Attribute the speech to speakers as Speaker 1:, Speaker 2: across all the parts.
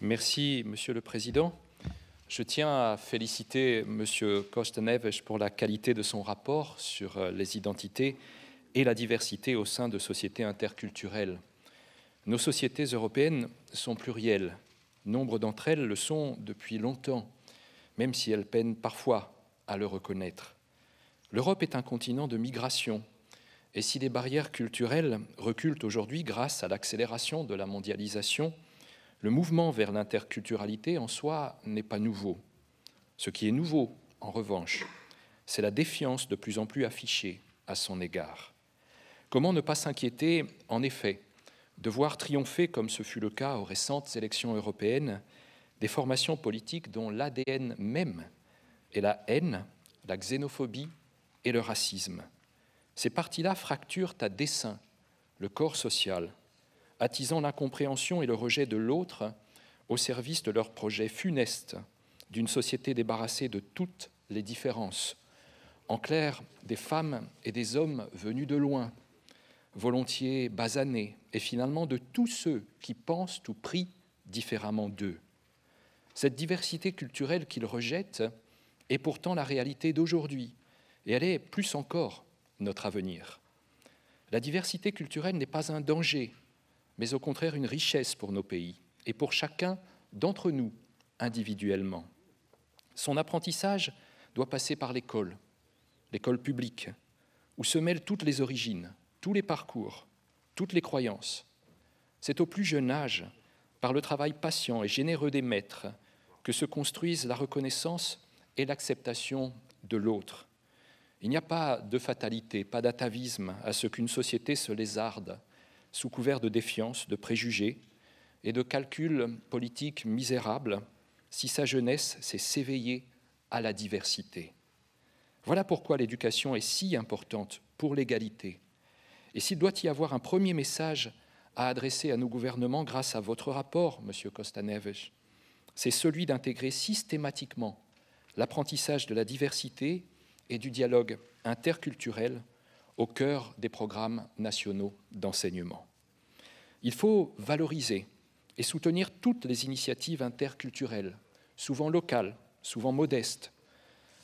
Speaker 1: Merci, Monsieur le Président. Je tiens à féliciter Monsieur Costa-Neves pour la qualité de son rapport sur les identités et la diversité au sein de sociétés interculturelles. Nos sociétés européennes sont plurielles. Nombre d'entre elles le sont depuis longtemps, même si elles peinent parfois à le reconnaître. L'Europe est un continent de migration, et si les barrières culturelles reculent aujourd'hui grâce à l'accélération de la mondialisation, le mouvement vers l'interculturalité en soi n'est pas nouveau. Ce qui est nouveau, en revanche, c'est la défiance de plus en plus affichée à son égard. Comment ne pas s'inquiéter, en effet, de voir triompher, comme ce fut le cas aux récentes élections européennes, des formations politiques dont l'ADN même est la haine, la xénophobie et le racisme. Ces partis-là fracturent à dessein le corps social, attisant l'incompréhension et le rejet de l'autre au service de leur projet funeste d'une société débarrassée de toutes les différences. En clair, des femmes et des hommes venus de loin, volontiers basanés, et finalement de tous ceux qui pensent ou prient différemment d'eux. Cette diversité culturelle qu'ils rejettent est pourtant la réalité d'aujourd'hui, et elle est plus encore notre avenir. La diversité culturelle n'est pas un danger, mais au contraire une richesse pour nos pays et pour chacun d'entre nous individuellement. Son apprentissage doit passer par l'école publique, où se mêlent toutes les origines, tous les parcours, toutes les croyances. C'est au plus jeune âge, par le travail patient et généreux des maîtres, que se construisent la reconnaissance et l'acceptation de l'autre. Il n'y a pas de fatalité, pas d'atavisme à ce qu'une société se lézarde, sous couvert de défiance, de préjugés et de calculs politiques misérables, si sa jeunesse sait s'éveiller à la diversité. Voilà pourquoi l'éducation est si importante pour l'égalité. Et s'il doit y avoir un premier message à adresser à nos gouvernements grâce à votre rapport, Monsieur Costa-Neves, c'est celui d'intégrer systématiquement l'apprentissage de la diversité et du dialogue interculturel au cœur des programmes nationaux d'enseignement. Il faut valoriser et soutenir toutes les initiatives interculturelles, souvent locales, souvent modestes.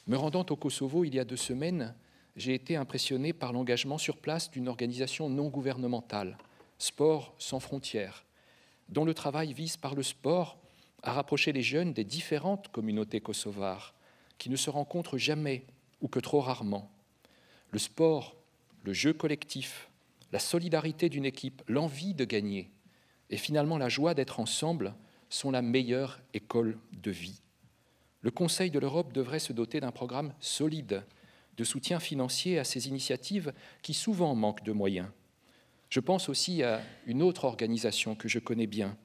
Speaker 1: Me rendant au Kosovo il y a 2 semaines, j'ai été impressionné par l'engagement sur place d'une organisation non gouvernementale, Sport sans frontières, dont le travail vise par le sport à rapprocher les jeunes des différentes communautés kosovares qui ne se rencontrent jamais ou que trop rarement. Le sport, le jeu collectif, la solidarité d'une équipe, l'envie de gagner et finalement la joie d'être ensemble sont la meilleure école de vie. Le Conseil de l'Europe devrait se doter d'un programme solide de soutien financier à ces initiatives qui souvent manquent de moyens. Je pense aussi à une autre organisation que je connais bien,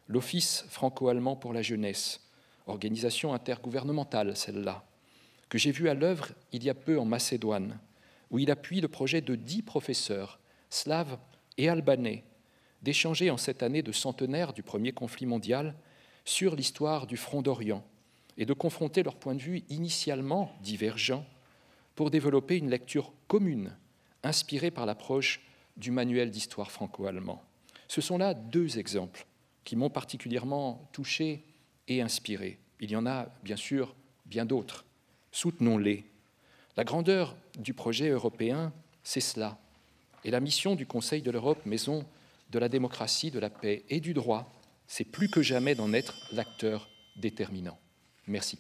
Speaker 1: l'Office franco-allemand pour la jeunesse, organisation intergouvernementale celle-là, que j'ai vue à l'œuvre il y a peu en Macédoine, où il appuie le projet de 10 professeurs, slaves et albanais, d'échanger en cette année de centenaire du premier conflit mondial sur l'histoire du Front d'Orient et de confronter leurs points de vue initialement divergents pour développer une lecture commune, inspirée par l'approche du manuel d'histoire franco-allemand. Ce sont là 2 exemples qui m'ont particulièrement touché et inspiré. Il y en a bien sûr bien d'autres. Soutenons-les. La grandeur du projet européen, c'est cela. Et la mission du Conseil de l'Europe, maison de la démocratie, de la paix et du droit, c'est plus que jamais d'en être l'acteur déterminant. Merci.